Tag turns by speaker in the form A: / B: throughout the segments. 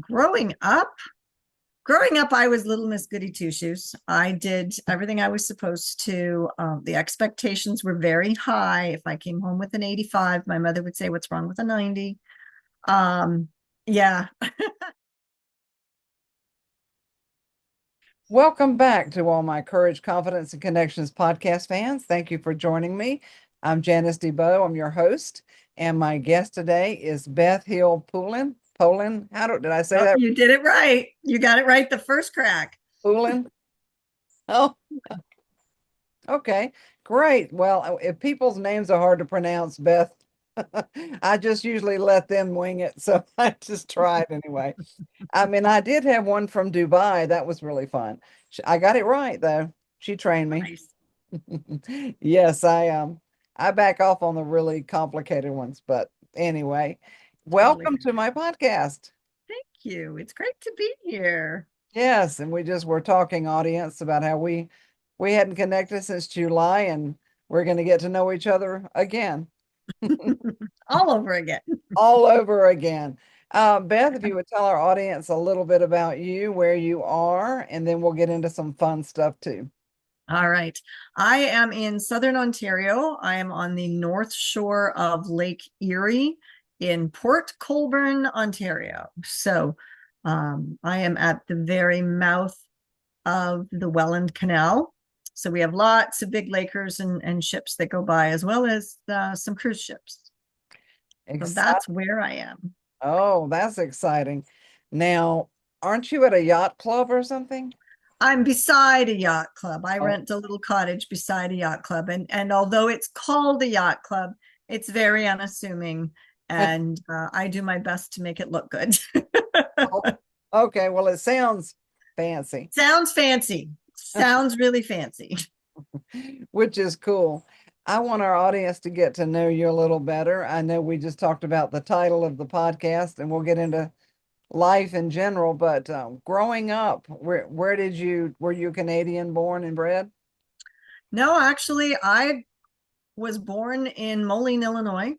A: Growing up, I was Little Miss Goody Two Shoes. I did everything I was supposed to. The expectations were very high. If I came home with an 85, my mother would say, "What's wrong with a 90?" Um, yeah.
B: Welcome back to all my Courage, Confidence, and Connections podcast fans. Thank you for joining me. I'm Janice DeBow. I'm your host, and my guest today is Beth Hill Poulin. Poulin, did I say
A: Oh,
B: that?
A: you did it right. You got it right the first crack.
B: Poulin. Oh, okay, great. Well, if people's names are hard to pronounce, Beth, I just usually let them wing it, so I just tried anyway. I mean, I did have one from Dubai. That was really fun. I got it right though. She trained me.
A: Nice.
B: Yes, I back off on the really complicated ones, but anyway,
A: Totally
B: welcome
A: fair.
B: to my podcast.
A: Thank you. It's great to be here.
B: Yes, and we just were talking audience about how we hadn't connected since July and we're going to get to know each other again,
A: All over again.
B: all over again. Beth, if you would tell our audience a little bit about you, where you are, and then we'll get into some fun stuff too.
A: All right. I am in Southern Ontario. I am on the north shore of Lake Erie in Port Colborne, Ontario. So I am at the very mouth of the Welland Canal. So we have lots of big lakers and ships that go by, as well as some cruise ships. So that's where I am.
B: Oh, that's exciting. Now, aren't you at a yacht club or something?
A: I'm beside a yacht club. I
B: Oh,
A: rent a little cottage beside a yacht club. And although it's called a yacht club, it's very unassuming. And I do my best to make it look good.
B: oh, okay. Well, it sounds fancy,
A: Sounds fancy. Sounds really fancy.
B: which is cool. I want our audience to get to know you a little better. I know we just talked about the title of the podcast, and we'll get into life in general, but growing up, where did you were you Canadian born and bred?
A: No, actually, I was born in Moline, Illinois.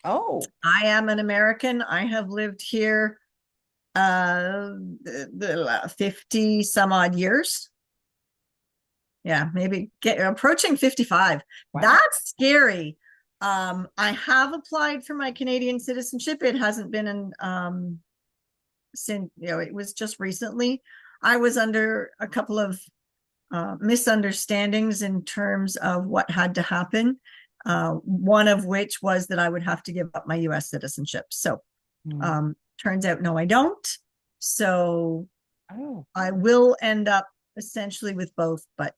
B: Oh,
A: I am an American. I have lived here 50 some odd years. Yeah, maybe get approaching 55.
B: wow.
A: That's scary. I have applied for my Canadian citizenship. It hasn't been in since, it was just recently. I was under a couple of misunderstandings in terms of what had to happen. One of which was that I would have to give up my US citizenship. So
B: Hmm.
A: turns out, no, I don't. So
B: Oh,
A: I will end up essentially with both, but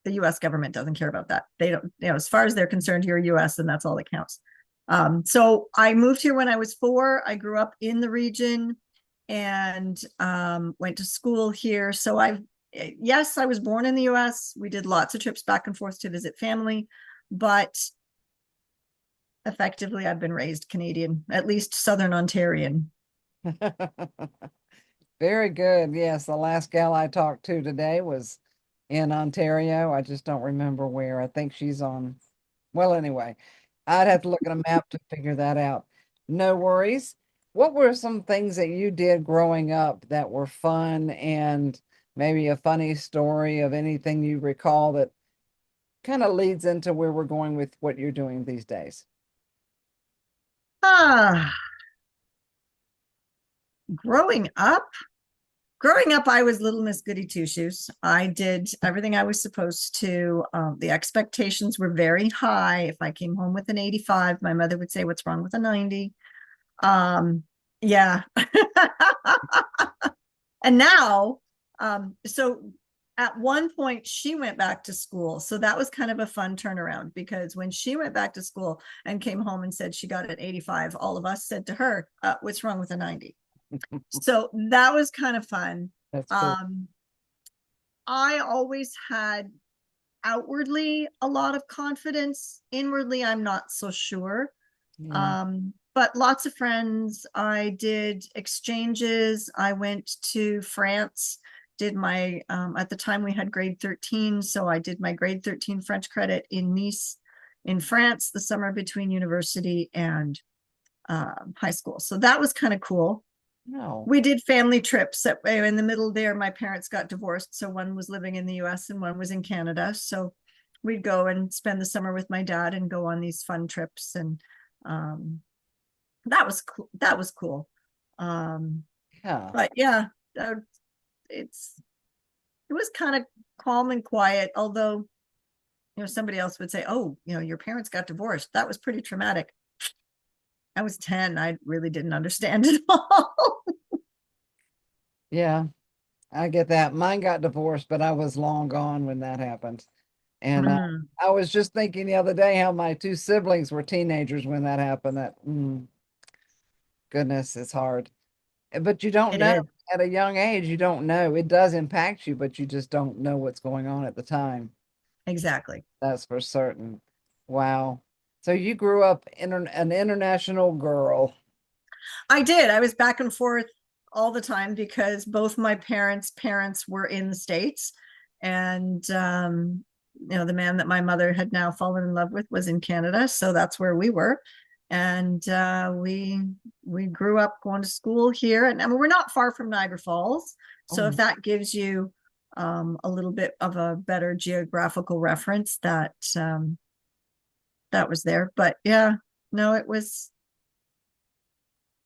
A: the US government doesn't care about that. They don't, as far as they're concerned, you're US and that's all that counts. So I moved here when I was 4. I grew up in the region and went to school here. So yes, I was born in the US. We did lots of trips back and forth to visit family, but effectively I've been raised Canadian, at least Southern Ontarian.
B: very good. Yes, the last gal I talked to today was in Ontario. I just don't remember where. I think she's on, well, anyway, I'd have to look at a map to figure that out. No worries. What were some things that you did growing up that were fun and maybe a funny story of anything you recall that kind of leads into where we're going with what you're doing these days?
A: Ah, growing up, I was Little Miss Goody Two Shoes. I did everything I was supposed to. The expectations were very high. If I came home with an 85, my mother would say, "What's wrong with a 90?" Yeah. And now, so at one point she went back to school. So that was kind of a fun turnaround because when she went back to school and came home and said she got an 85, all of us said to her, "What's wrong with a 90?" So that was kind of fun.
B: That's cool.
A: Um, I always had outwardly a lot of confidence. Inwardly, I'm not so sure.
B: Yeah.
A: But lots of friends. I did exchanges. I went to France, did my, at the time we had grade 13. So I did my grade 13 French credit in Nice in France, the summer between university and high school. So that was kind of cool.
B: No.
A: We did family trips in the middle there. My parents got divorced, so one was living in the US and one was in Canada. So we'd go and spend the summer with my dad and go on these fun trips, and um, that was cool. That was cool. Um,
B: Yeah.
A: but yeah, uh, it's it was kind of calm and quiet. Although, somebody else would say, "Oh, your parents got divorced. That was pretty traumatic." I was 10. I really didn't understand it all.
B: Yeah. I get that. Mine got divorced, but I was long gone when that happened. And
A: Mm,
B: I was just thinking the other day how my two siblings were teenagers when that happened. Goodness, it's hard. But you don't
A: it
B: know
A: is.
B: at a young age, you don't know. It does impact you, but you just don't know what's going on at the time.
A: Exactly.
B: That's for certain. Wow. So you grew up an international girl.
A: I did. I was back and forth all the time because both my parents were in the States. And the man that my mother had now fallen in love with was in Canada. So that's where we were. And we grew up going to school here. And I mean, we're not far from Niagara Falls. So if
B: Oh,
A: that gives you a little bit of a better geographical reference, that was there. But yeah, no, it was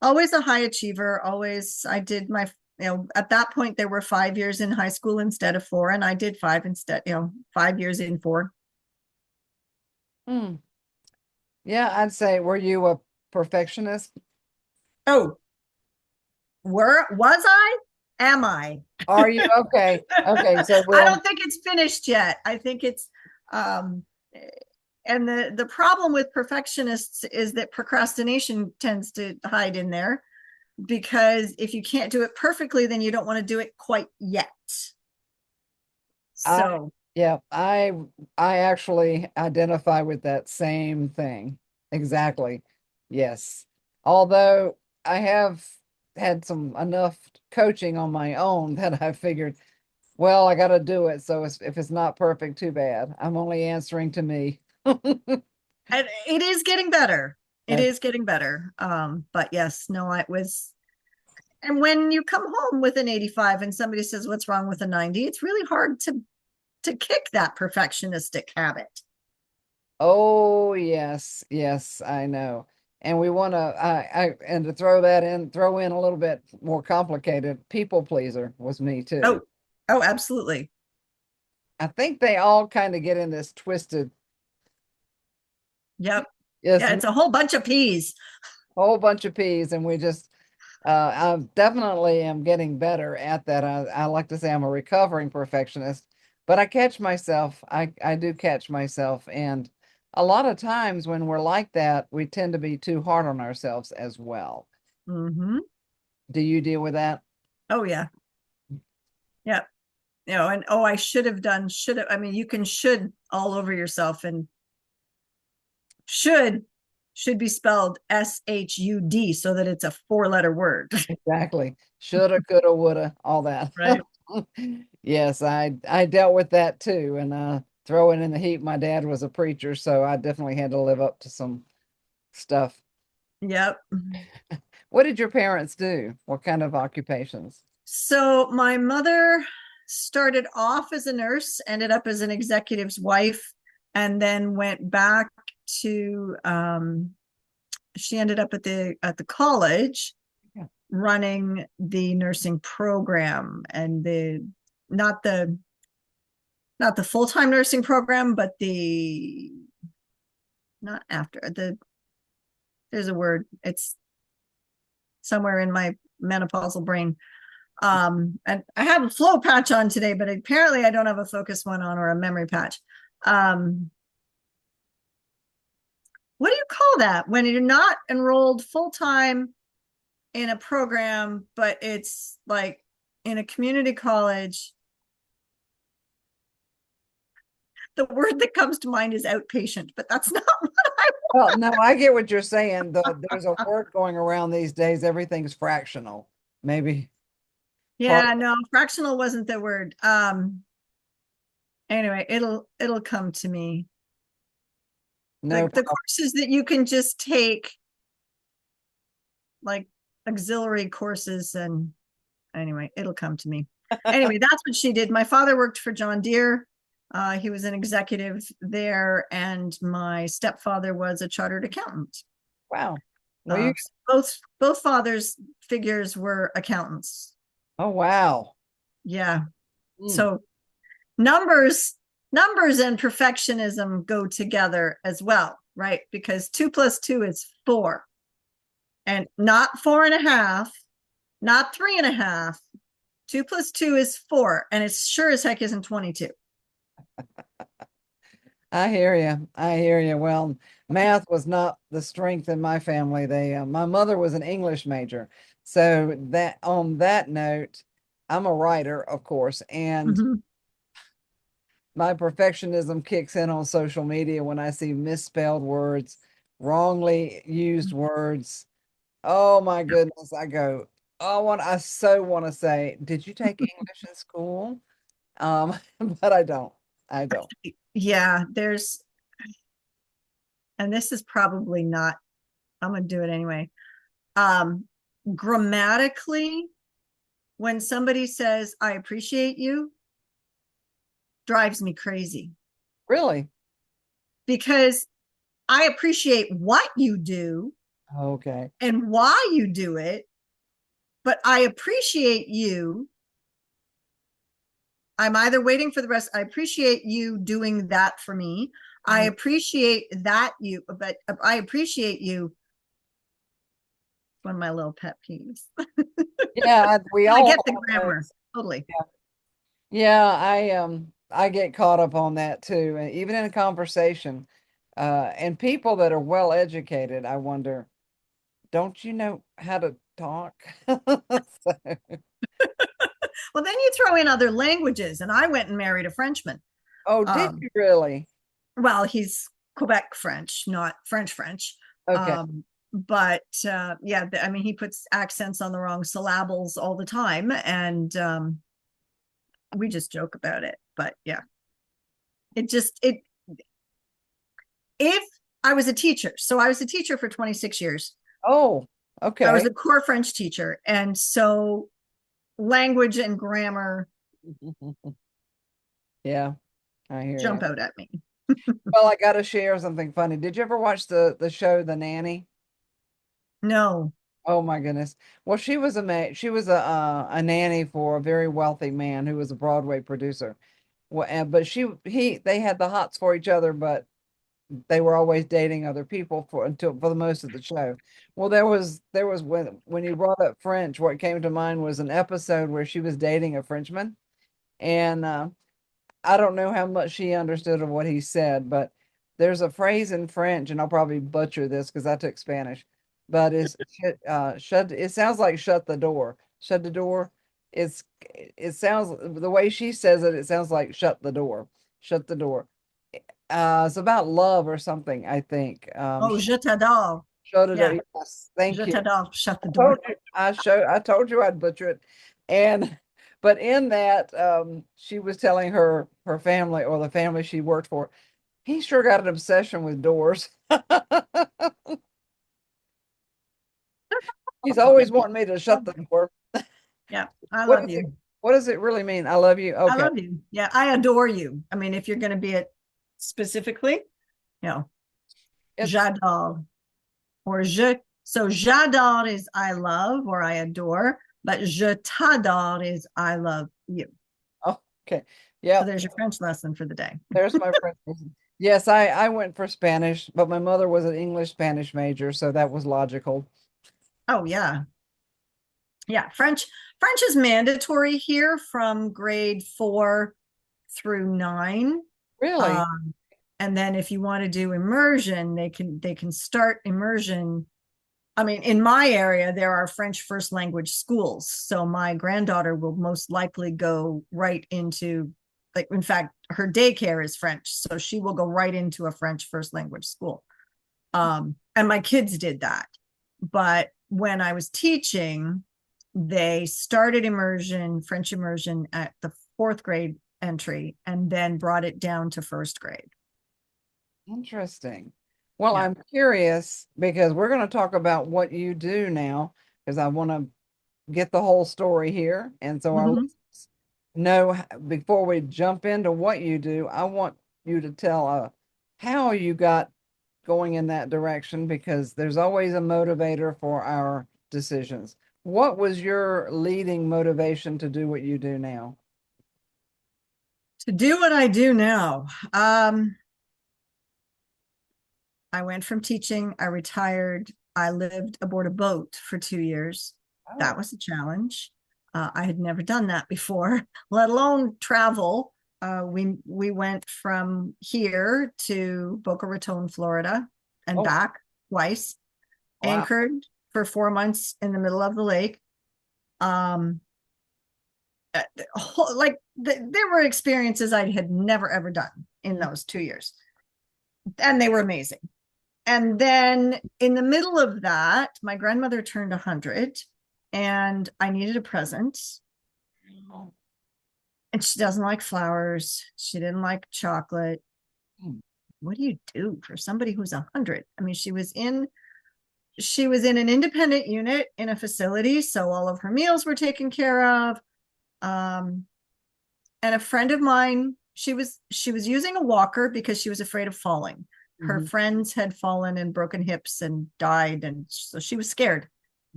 A: always a high achiever. Always, I did at that point, there were 5 years in high school instead of 4, and I did five instead, 5 years in 4.
B: hmm. Yeah, I'd say, were you a perfectionist?
A: Oh, was I? Am I?
B: Are you okay? Okay, so
A: I
B: we'll
A: don't think it's finished yet. I think it's, um, and the problem with perfectionists is that procrastination tends to hide in there because if you can't do it perfectly, then you don't want to do it quite yet.
B: I
A: So,
B: yeah, I actually identify with that same thing. Exactly. Yes. Although I have had some enough coaching on my own that I figured, well, I got to do it. So if it's not perfect, too bad. I'm only answering to me.
A: and it is getting better. It
B: That's
A: is getting better. But yes, no, it was. And when you come home with an 85 and somebody says, "What's wrong with a 90?" It's really hard to kick that perfectionistic habit.
B: Oh, yes, yes, I know. And we want to, and to throw in a little bit more complicated, people pleaser was me too.
A: Oh, oh, absolutely.
B: I think they all kind of get in this twisted,
A: Yep.
B: yes,
A: Yeah, it's a whole bunch of peas.
B: whole bunch of peas, and we just, I definitely am getting better at that. I like to say I'm a recovering perfectionist, but I catch myself. I do catch myself, and a lot of times when we're like that, we tend to be too hard on ourselves as well.
A: Mm-hmm.
B: Do you deal with that?
A: Oh yeah. Yeah. And oh, I should have. I mean, you can should all over yourself, and should should be spelled SHUD so that it's a 4-letter word.
B: Exactly. Shoulda, coulda, woulda, all that.
A: Right.
B: Yes, I dealt with that too. And throwing in the heat, my dad was a preacher, so I definitely had to live up to some stuff.
A: Yep.
B: What did your parents do? What kind of occupations?
A: So my mother started off as a nurse, ended up as an executive's wife, and then went back to she ended up at the college
B: Yeah.
A: running the nursing program and the not the not the full-time nursing program, but the not after the there's a word. It's somewhere in my menopausal brain. And I have a flow patch on today, but apparently I don't have a focus one on or a memory patch. Um, what do you call that when you're not enrolled full time in a program, but it's like in a community college? The word that comes to mind is outpatient, but that's not what I
B: Well, no, I get what you're saying. There's a word going around these days. Everything's fractional. Maybe part
A: Yeah, no, fractional wasn't the word. Anyway, it'll come to me.
B: no
A: Like the
B: problem.
A: courses that you can just take, like auxiliary courses, and anyway, it'll come to me. Anyway, that's what she did. My father worked for John Deere. He was an executive there, and my stepfather was a chartered accountant.
B: Wow. Well, you,
A: So both fathers' figures were accountants.
B: oh, wow.
A: Yeah.
B: Mm,
A: So numbers and perfectionism go together as well, right? Because 2 plus 2 is 4, and not 4.5, not 3.5. 2 plus 2 is 4, and it sure as heck isn't 22.
B: I hear you. I hear you. Well, math was not the strength in my family. My mother was an English major. So that on that note, I'm a writer, of course, and
A: Mhm.
B: my perfectionism kicks in on social media when I see misspelled words, wrongly used words. Oh my goodness. I go, oh, I so want to say, did you take English in school? But I don't. I don't.
A: Yeah, and this is probably not, I'm going to do it anyway. Um, Grammatically, when somebody says, I appreciate you, drives me crazy
B: Really?
A: because I appreciate what you do
B: Okay.
A: and why you do it, but I appreciate you. I'm either waiting for the rest. I appreciate you doing that for me. I
B: Mhm.
A: appreciate that you, but I appreciate you. One of my little pet peeves.
B: Yeah, we
A: I
B: all
A: get the
B: have
A: grammar
B: those.
A: totally.
B: Yeah, I get caught up on that too, and even in a conversation. And people that are well educated, I wonder, don't you know how to talk? So,
A: Well, then you throw in other languages, and I went and married a Frenchman.
B: oh, did
A: Um,
B: you really?
A: well, he's Quebec French, not French French.
B: Okay.
A: But yeah, I mean, he puts accents on the wrong syllables all the time, and we just joke about it. But yeah, it if I was a teacher, so I was a teacher for 26 years.
B: Oh,
A: I was
B: okay.
A: a core French teacher, and so language and grammar
B: Yeah, I hear
A: jump
B: you.
A: out at me.
B: Well, I got to share something funny. Did you ever watch the show The Nanny?
A: No.
B: Oh my goodness. Well, she was a nanny for a very wealthy man who was a Broadway producer. Well, but they had the hots for each other, but they were always dating other people for the most of the show. Well, there was when you brought up French, what came to mind was an episode where she was dating a Frenchman, and I don't know how much she understood of what he said, but there's a phrase in French, and I'll probably butcher this because I took Spanish, but shut. It sounds like shut the door. Shut the door. It's it sounds the way she says it. It sounds like shut the door. Shut the door. It's about love or something, I think.
A: Oh, je t'adore.
B: Shut the door.
A: Yeah,
B: Yes, thank
A: je
B: you.
A: t'adore. Shut the door.
B: Told you I told you I'd butcher it. And but in that she was telling her family or the family she worked for, he sure got an obsession with doors. He's always wanting me to shut the door.
A: Yeah, I
B: What
A: love
B: does it
A: you.
B: what does it really mean? I love you.
A: I
B: Okay.
A: love you. Yeah, I adore you. I mean, if you're going to be it specifically, you know,
B: It's
A: j'adore or je. So j'adore is I love or I adore, but je t'adore is I love you.
B: oh, okay.
A: So
B: Yep.
A: there's your French lesson for the day.
B: There's my friend. Yes, I went for Spanish, but my mother was an English Spanish major, so that was logical.
A: Oh yeah, yeah. French is mandatory here from grade 4 through 9.
B: Really?
A: Um, and then if you want to do immersion, they can start immersion. I mean, in my area, there are French first language schools. So my granddaughter will most likely go right into, like, in fact, her daycare is French. So she will go right into a French first language school. And my kids did that. But when I was teaching, they started immersion, French immersion at the fourth grade entry and then brought it down to first grade.
B: Interesting. Well,
A: Yeah.
B: I'm curious because we're going to talk about what you do now. because I want to get the whole story here. And so our
A: Mhm.
B: listeners know before we jump into what you do, I want you to tell how you got going in that direction because there's always a motivator for our decisions. What was your leading motivation to do what you do now?
A: To do what I do now, I went from teaching, I retired, I lived aboard a boat for 2 years. That
B: Oh,
A: was a challenge. I had never done that before, let alone travel. We went from here to Boca Raton, Florida, and
B: oh,
A: back twice.
B: wow.
A: Anchored for 4 months in the middle of the lake. Um, there were experiences I had never ever done in those 2 years, and they were amazing. And then in the middle of that, my grandmother turned 100 and I needed a present. And she doesn't like flowers. She didn't like chocolate. What do you do for somebody who's 100? I mean, she was in an independent unit in a facility, so all of her meals were taken care of. Um, and a friend of mine, she was using a walker because she was afraid of falling. Her
B: Mm-hmm.
A: friends had fallen and broken hips and died, and so she was scared.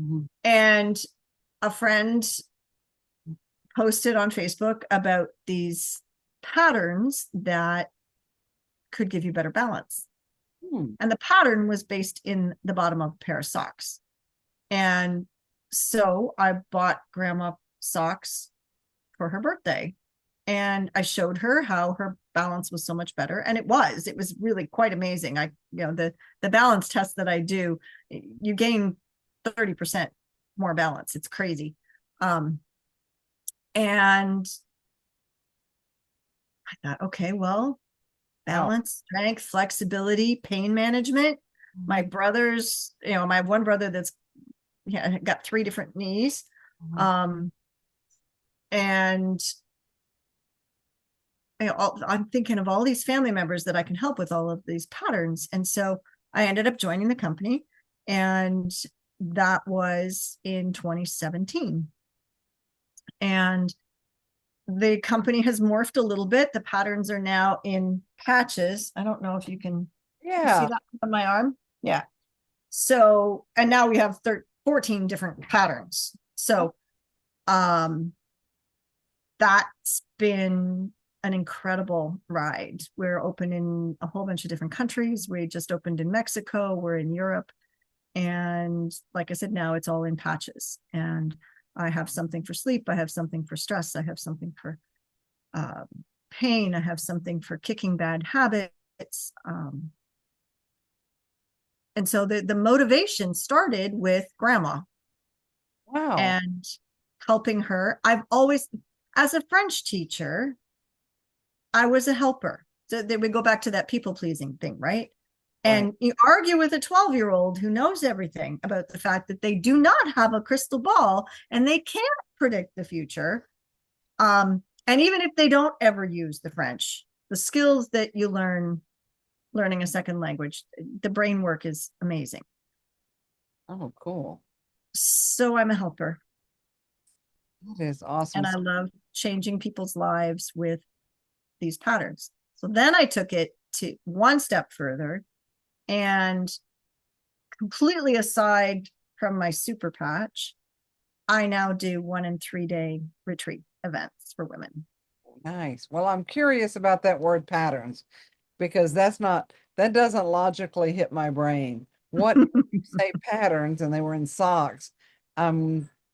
B: Mm-hmm.
A: And a friend posted on Facebook about these patterns that could give you better balance.
B: Hmm.
A: And the pattern was based in the bottom of a pair of socks. And so I bought grandma socks for her birthday. And I showed her how her balance was so much better. And it was really quite amazing. The balance test that I do, you gain 30% more balance. It's crazy. And I thought, okay, well,
B: Wow.
A: balance, strength, flexibility, pain management. My
B: Mhm.
A: brothers, my one brother that's got three different knees.
B: Mhm.
A: Um, and I'm thinking of all these family members that I can help with all of these patterns. And so I ended up joining the company, and that was in 2017. And the company has morphed a little bit. The patterns are now in patches. I don't know if you see
B: Yeah.
A: that on my arm? Yeah. So, and now we have 14 different patterns. So, um, that's been an incredible ride. We're open in a whole bunch of different countries. We just opened in Mexico. We're in Europe. And like I said, now it's all in patches. And I have something for sleep. I have something for stress. I have something for um, pain. I have something for kicking bad habits. And so the motivation started with grandma
B: Wow.
A: and helping her. I've always, as a French teacher, I was a helper. So then we go back to that people pleasing thing, right?
B: Right.
A: And you argue with a 12-year-old who knows everything about the fact that they do not have a crystal ball and they can't predict the future. And even if they don't ever use the French, the skills that you learn learning a second language, the brain work is amazing.
B: Oh, cool.
A: So I'm a helper,
B: That is awesome.
A: and I love changing people's lives with these patterns. So then I took it to one step further, and completely aside from my SuperPatch, I now do 1 and 3 day retreat events for women.
B: Nice. Well, I'm curious about that word patterns because that doesn't logically hit my brain. What you say patterns and they were in socks?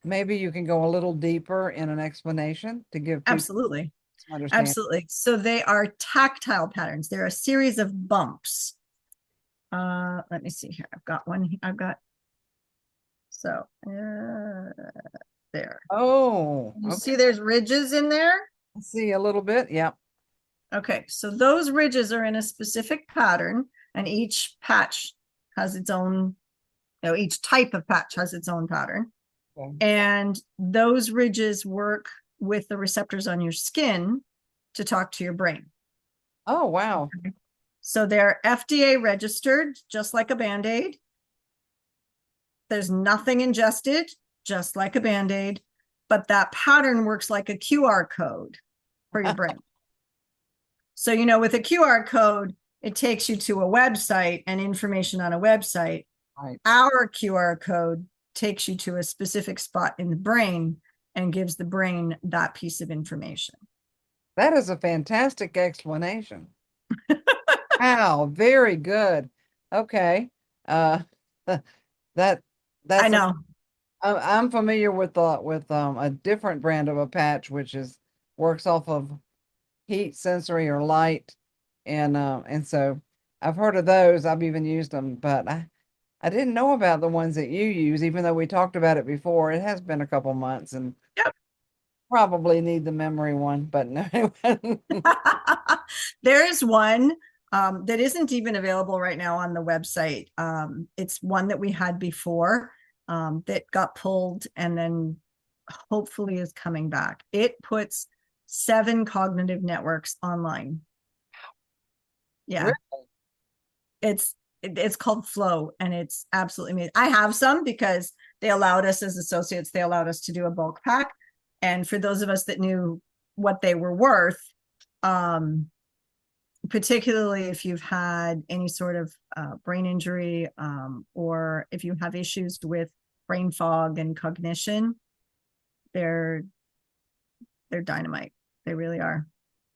B: Maybe you can go a little deeper in an explanation to give people
A: Absolutely.
B: some understanding.
A: Absolutely. So they are tactile patterns. They're a series of bumps. Let me see here. I've got one. I've got so there.
B: Oh,
A: You
B: okay.
A: see there's ridges in there?
B: I see a little bit. Yeah.
A: Okay, so those ridges are in a specific pattern, and each patch has its own, each type of patch has its own pattern.
B: Okay.
A: And those ridges work with the receptors on your skin to talk to your brain.
B: Oh, wow.
A: Okay. So they're FDA registered, just like a Band-Aid. There's nothing ingested. just like a Band-Aid, but that pattern works like a QR code for your brain. So, with a QR code, it takes you to a website and information on a website.
B: Right.
A: Our QR code takes you to a specific spot in the brain and gives the brain that piece of information.
B: That is a fantastic explanation. Wow, very good. Okay. Uh that
A: I
B: that's a,
A: know.
B: I'm familiar with a different brand of a patch which is works off of heat, sensory, or light. And so I've heard of those. I've even used them, but I didn't know about the ones that you use, even though we talked about it before. It has been a couple months and
A: Yep.
B: probably need the memory one, but no.
A: There is one that isn't even available right now on the website. It's one that we had before that got pulled and then hopefully is coming back. It puts 7 cognitive networks online. Yeah,
B: Really?
A: it's called Flow, and it's absolutely amazing. I have some because they allowed us as associates, they allowed us to do a bulk pack. And for those of us that knew what they were worth, particularly if you've had any sort of brain injury, or if you have issues with brain fog and cognition, they're dynamite. They really are.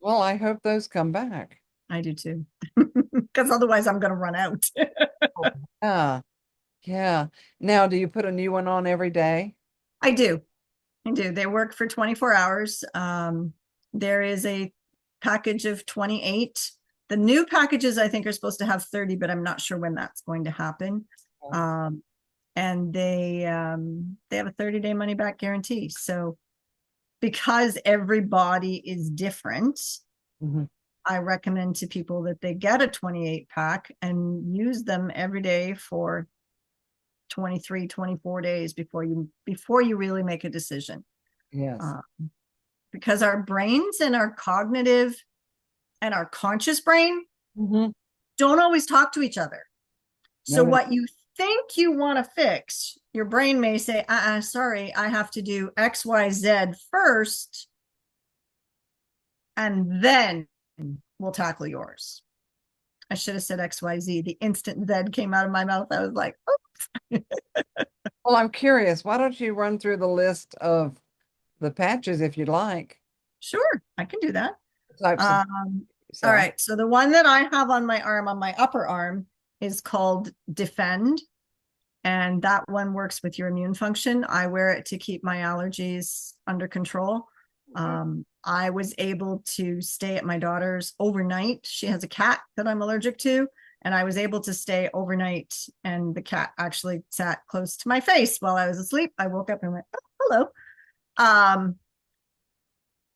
B: Well, I hope those come back.
A: I do too, because otherwise I'm going to run out.
B: Oh, yeah. Yeah. Now, do you put a new one on every day?
A: I do. I do. They work for 24 hours. There is a package of 28. The new packages I think are supposed to have 30, but I'm not sure when that's going to happen.
B: Okay.
A: Um, and they have a 30-day money back guarantee. So because everybody is different,
B: Mhm.
A: I recommend to people that they get a 28 pack and use them every day for 23, 24 days before you really make a decision.
B: Yes.
A: Uh, because our brains and our cognitive and our conscious brain
B: Mhm.
A: don't always talk to each other. So
B: No,
A: what you think you want to fix, your brain may say, sorry, I have to do XYZ first, and then we'll tackle yours. I should have said XYZ. The instant Z came out of my mouth, I was like, oh.
B: well, I'm curious. Why don't you run through the list of the patches if you'd like?
A: Sure, I can do that.
B: The types of
A: All
B: sell.
A: right. So the one that I have on my arm, on my upper arm, is called Defend. And that one works with your immune function. I wear it to keep my allergies under control.
B: Mhm.
A: I was able to stay at my daughter's overnight. She has a cat that I'm allergic to, and I was able to stay overnight. And the cat actually sat close to my face while I was asleep. I woke up and went, oh, hello. Um,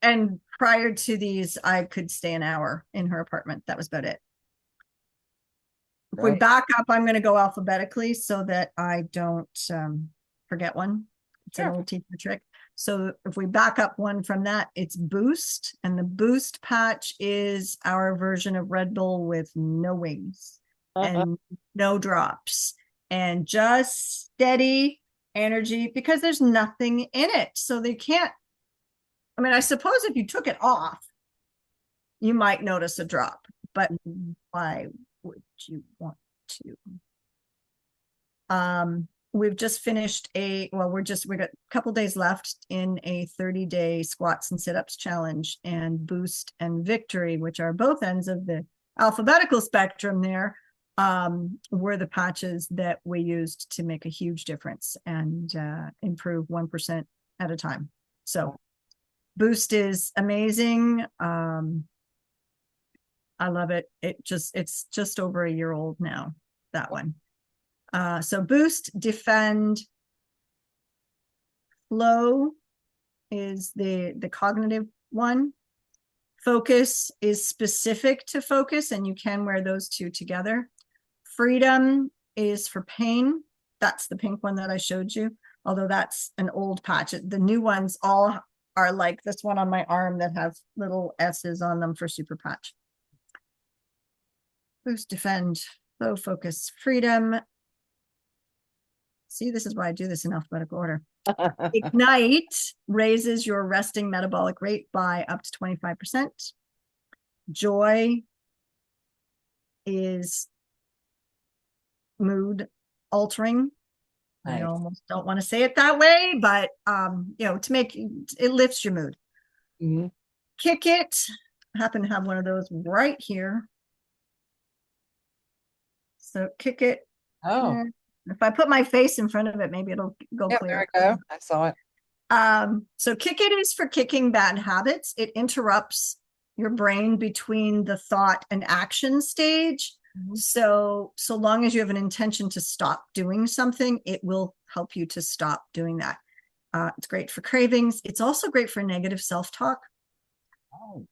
A: and prior to these, I could stay an hour in her apartment. That was about it. If we
B: Great.
A: back up, I'm going to go alphabetically so that I don't forget one. It's an
B: Sure.
A: old teacher trick. So if we back up one from that, it's Boost. And the Boost patch is our version of Red Bull with no wings and no drops and just steady energy because there's nothing in it. So they can't, I mean, I suppose if you took it off, you might notice a drop, but why would you want to? We've just finished we got a couple days left in a 30-day squats and sit-ups challenge, and Boost and Victory, which are both ends of the alphabetical spectrum there, were the patches that we used to make a huge difference and improve 1% at a time. So Boost is amazing. I love it. It's just over a year old now, that one. So Boost, Defend, Flow is the cognitive one. Focus is specific to focus, and you can wear those two together. Freedom is for pain. That's the pink one that I showed you, although that's an old patch. The new ones all are like this one on my arm that has little S's on them for SuperPatch. Boost, Defend, Flow, Focus, Freedom. See, this is why I do this in alphabetical order. Ignite raises your resting metabolic rate by up to 25%. Joy is mood altering. I
B: Nice.
A: almost don't want to say it that way, but to make it lifts your mood.
B: Mhm.
A: Kick it. I happen to have one of those right here. So kick it.
B: Oh,
A: If I put my face in front of it, maybe it'll go
B: yep, there
A: clear.
B: we go. I saw it.
A: So kick it is for kicking bad habits. It interrupts your brain between the thought and action stage.
B: Mhm.
A: So long as you have an intention to stop doing something, it will help you to stop doing that. It's great for cravings. It's also great for negative self-talk.
B: Oh,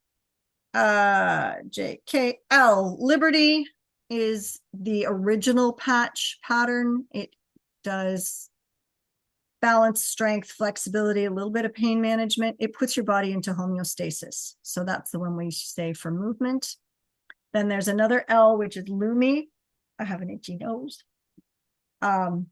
A: JKL Liberty is the original patch pattern. It does balance, strength, flexibility, a little bit of pain management. It puts your body into homeostasis. So that's the one we say for movement. Then there's another L, which is Lumi. I have an itchy nose. Lumi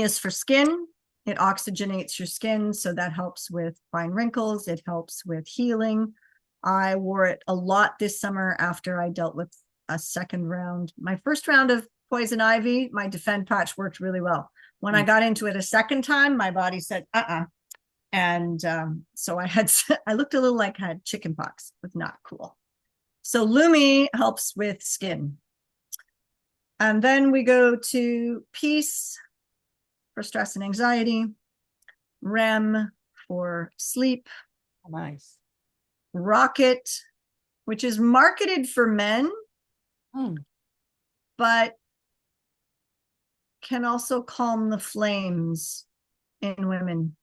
A: is for skin. It oxygenates your skin, so that helps with fine wrinkles. It helps with healing. I wore it a lot this summer after I dealt with a second round. My first round of poison ivy, my defend patch worked really well. When I got into it a second time, my body said, and so I looked a little like I had chicken pox. It was not cool. So Lumi helps with skin. And then we go to peace for stress and anxiety, REM for sleep,
B: nice.
A: Rocket, which is marketed for men,
B: Hmm.
A: but can also calm the flames in women.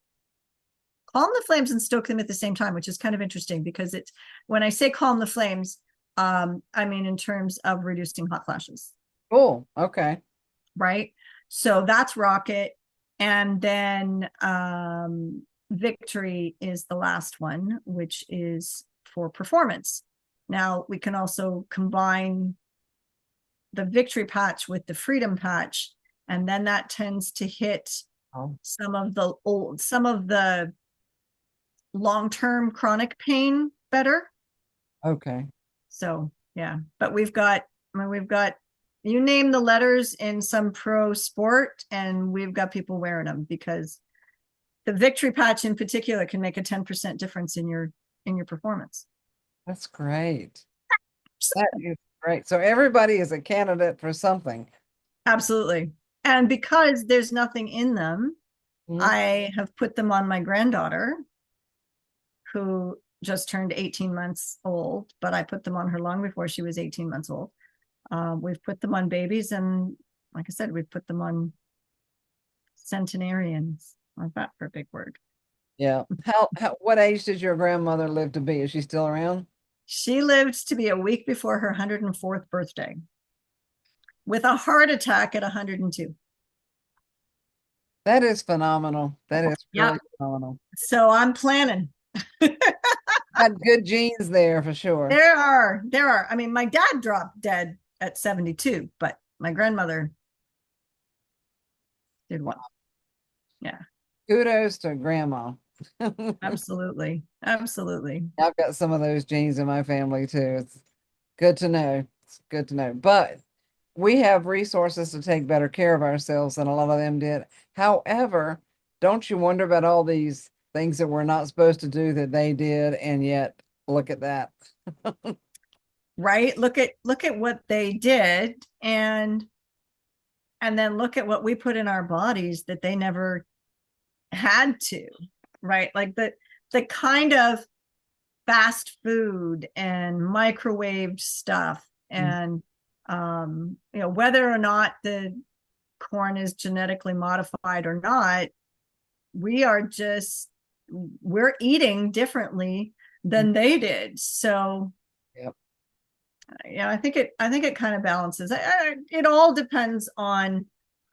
A: Calm the flames and stoke them at the same time, which is kind of interesting because it's when I say calm the flames, I mean in terms of reducing hot flashes,
B: Cool. Okay.
A: right? So that's Rocket. And then Victory is the last one, which is for performance. Now we can also combine the Victory patch with the Freedom patch, and then that tends to hit
B: Oh,
A: some of the long-term chronic pain better.
B: okay.
A: So yeah, but we've got you name the letters in some pro sport, and we've got people wearing them because the Victory patch in particular can make a 10% difference in your performance.
B: That's great. That is great. So everybody is a candidate for something.
A: Absolutely. And because there's nothing in them,
B: Mhm.
A: I have put them on my granddaughter who just turned 18 months old, but I put them on her long before she was 18 months old. We've put them on babies, and like I said, we've put them on centenarians. Like that for a big word.
B: Yeah. What age did your grandmother live to be? Is she still around?
A: She lived to be a week before her 104th birthday with a heart attack at 102.
B: That is phenomenal. That is
A: Yep.
B: really phenomenal.
A: So I'm planning.
B: Got good genes there for sure.
A: There are. I mean, my dad dropped dead at 72, but my grandmother did one. Yeah,
B: Kudos to grandma.
A: absolutely. Absolutely.
B: I've got some of those genes in my family too. It's good to know. It's good to know. But we have resources to take better care of ourselves than a lot of them did. However, don't you wonder about all these things that we're not supposed to do that they did, and yet look at that.
A: Right? Look at what they did, and then look at what we put in our bodies that they never had to, right? Like the kind of fast food and microwave stuff, and whether or not the corn is genetically modified or not, we're eating differently than they did. So
B: Yep.
A: yeah, I think it kind of balances. It all depends on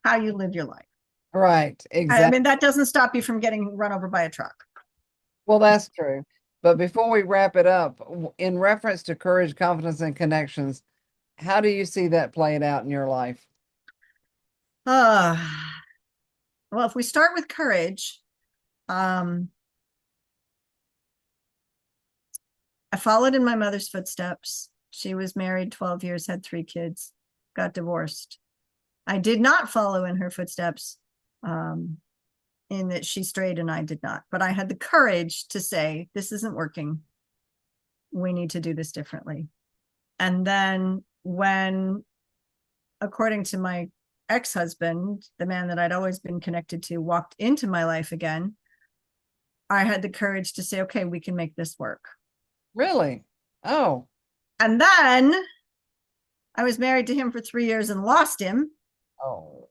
A: how you live your life.
B: Right.
A: I
B: Exactly.
A: mean, that doesn't stop you from getting run over by a truck.
B: Well, that's true. But before we wrap it up, in reference to courage, confidence, and connections, how do you see that played out in your life?
A: Uh, Well, if we start with courage, I followed in my mother's footsteps. She was married 12 years, had 3 kids, got divorced. I did not follow in her footsteps, in that she strayed and I did not. But I had the courage to say, this isn't working. We need to do this differently. And then when, according to my ex-husband, the man that I'd always been connected to, walked into my life again, I had the courage to say, okay, we can make this work.
B: Really? Oh,
A: And then I was married to him for 3 years and lost him.
B: oh,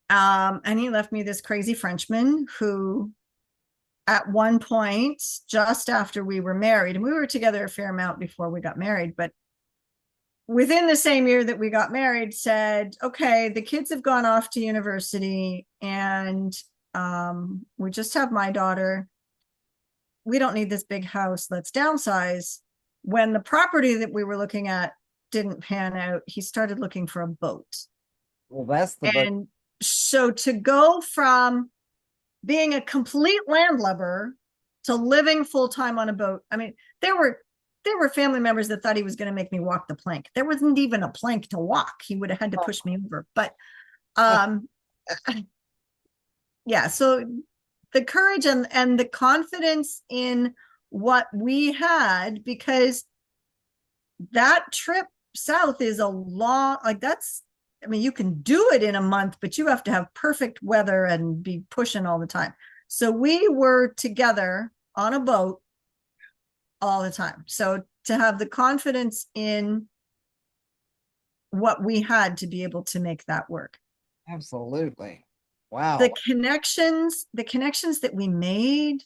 A: And he left me this crazy Frenchman who, at one point, just after we were married, and we were together a fair amount before we got married, but within the same year that we got married, said, okay, the kids have gone off to university and we just have my daughter. We don't need this big house. Let's downsize. When the property that we were looking at didn't pan out, he started looking for a boat.
B: well, that's the book.
A: And so to go from being a complete landlubber to living full time on a boat, I mean, there were family members that thought he was going to make me walk the plank. There wasn't even a plank to walk. He would have had to push me over. But yeah, so the courage and the confidence in what we had, because that trip south is a long, like that's, I mean, you can do it in a month, but you have to have perfect weather and be pushing all the time. So we were together on a boat all the time. So to have the confidence in what we had to be able to make that work.
B: Absolutely. Wow.
A: The connections that we made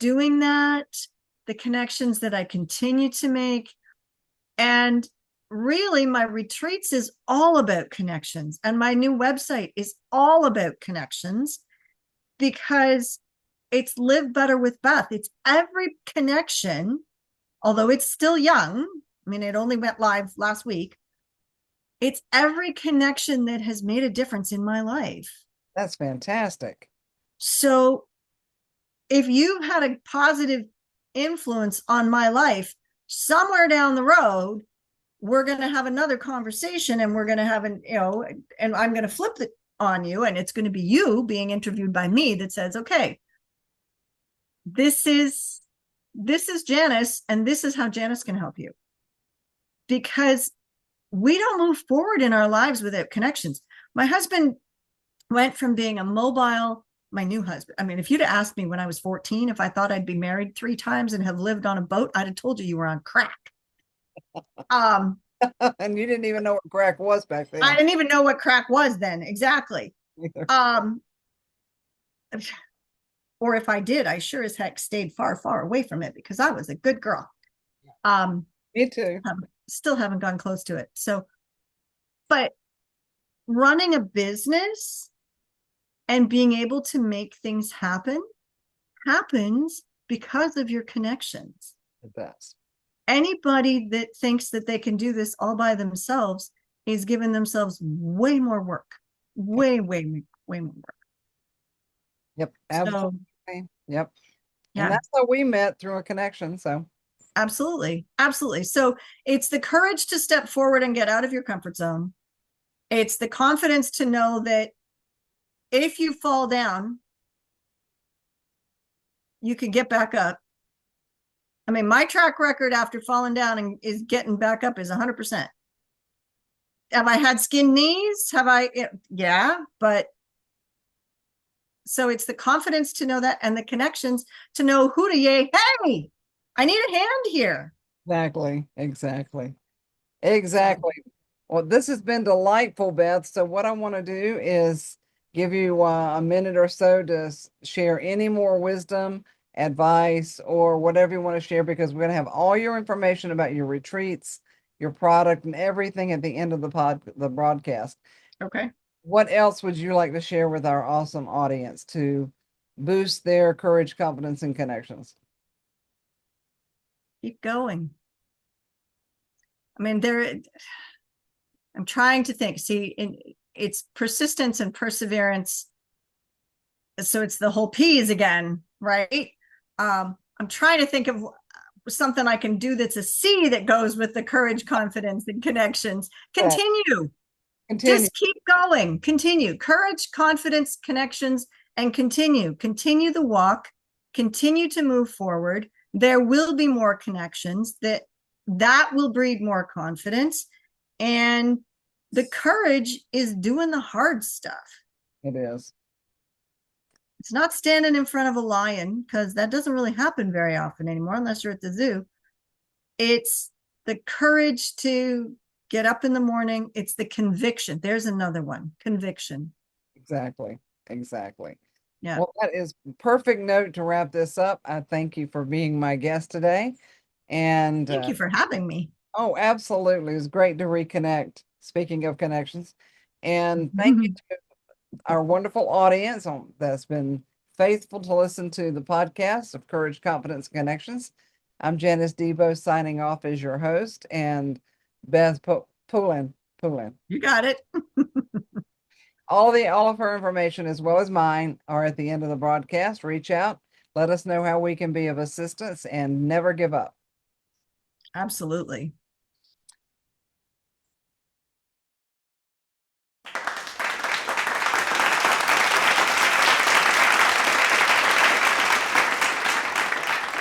A: doing that, the connections that I continue to make. And really, my retreats is all about connections. And my new website is all about connections, because it's Live Better with Beth. It's every connection, although it's still young. I mean, it only went live last week. It's every connection that has made a difference in my life.
B: That's fantastic.
A: So if you've had a positive influence on my life, somewhere down the road, we're going to have another conversation and we're going to have and I'm going to flip it on you, and it's going to be you being interviewed by me that says, okay, this is Janice, and this is how Janice can help you. Because we don't move forward in our lives without connections. My husband went from being a mobile, my new husband. I mean, if you'd asked me when I was 14, if I thought I'd be married 3 times and have lived on a boat, I'd have told you were on crack.
B: And you didn't even know what crack was back then.
A: I didn't even know what crack was then. Exactly. Or if I did, I sure as heck stayed far, far away from it because I was a good girl.
B: Me too.
A: Still haven't gone close to it. So, but running a business and being able to make things happens because of your connections.
B: It does.
A: Anybody that thinks that they can do this all by themselves is giving themselves way more work, way more work.
B: Yep, absolutely.
A: So,
B: yep.
A: Yeah.
B: And that's how we met, through a connection. So
A: absolutely. So it's the courage to step forward and get out of your comfort zone. It's the confidence to know that if you fall down, you can get back up. I mean, my track record after falling down and is getting back up is 100%. Have I had skin knees? Yeah, but so it's the confidence to know that, and the connections to know who to yay. Hey, I need a hand here.
B: Exactly. Well, this has been delightful, Beth. So what I want to do is give you a minute or so to share any more wisdom, advice, or whatever you want to share, because we're going to have all your information about your retreats, your product, and everything at the end of the broadcast.
A: Okay.
B: What else would you like to share with our awesome audience to boost their courage, confidence, and connections?
A: Keep going. I mean, I'm trying to think. See, it's persistence and perseverance so it's the whole P's again, right? I'm trying to think of something I can do that's a C that goes with the courage, confidence, and connections.
B: Yeah,
A: Continue.
B: continue.
A: Just keep going. Continue. Courage, confidence, connections, and continue. Continue the walk. Continue to move forward. There will be more connections that will breed more confidence. And the courage is doing the hard stuff.
B: It is.
A: It's not standing in front of a lion because that doesn't really happen very often anymore unless you're at the zoo. It's the courage to get up in the morning. It's the conviction. There's another one, conviction.
B: Exactly. Exactly.
A: Yeah.
B: Well, that is perfect note to wrap this up. I thank you for being my guest today. And
A: Thank you for having me.
B: oh, absolutely. It was great to reconnect. Speaking of connections. And thank you to our wonderful audience that's been faithful to listen to the podcast of Courage, Confidence, Connections. I'm Janice Debo signing off as your host, and Beth Poulin.
A: You got it.
B: All of her information as well as mine are at the end of the broadcast. Reach out, let us know how we can be of assistance, and never give up.
A: Absolutely.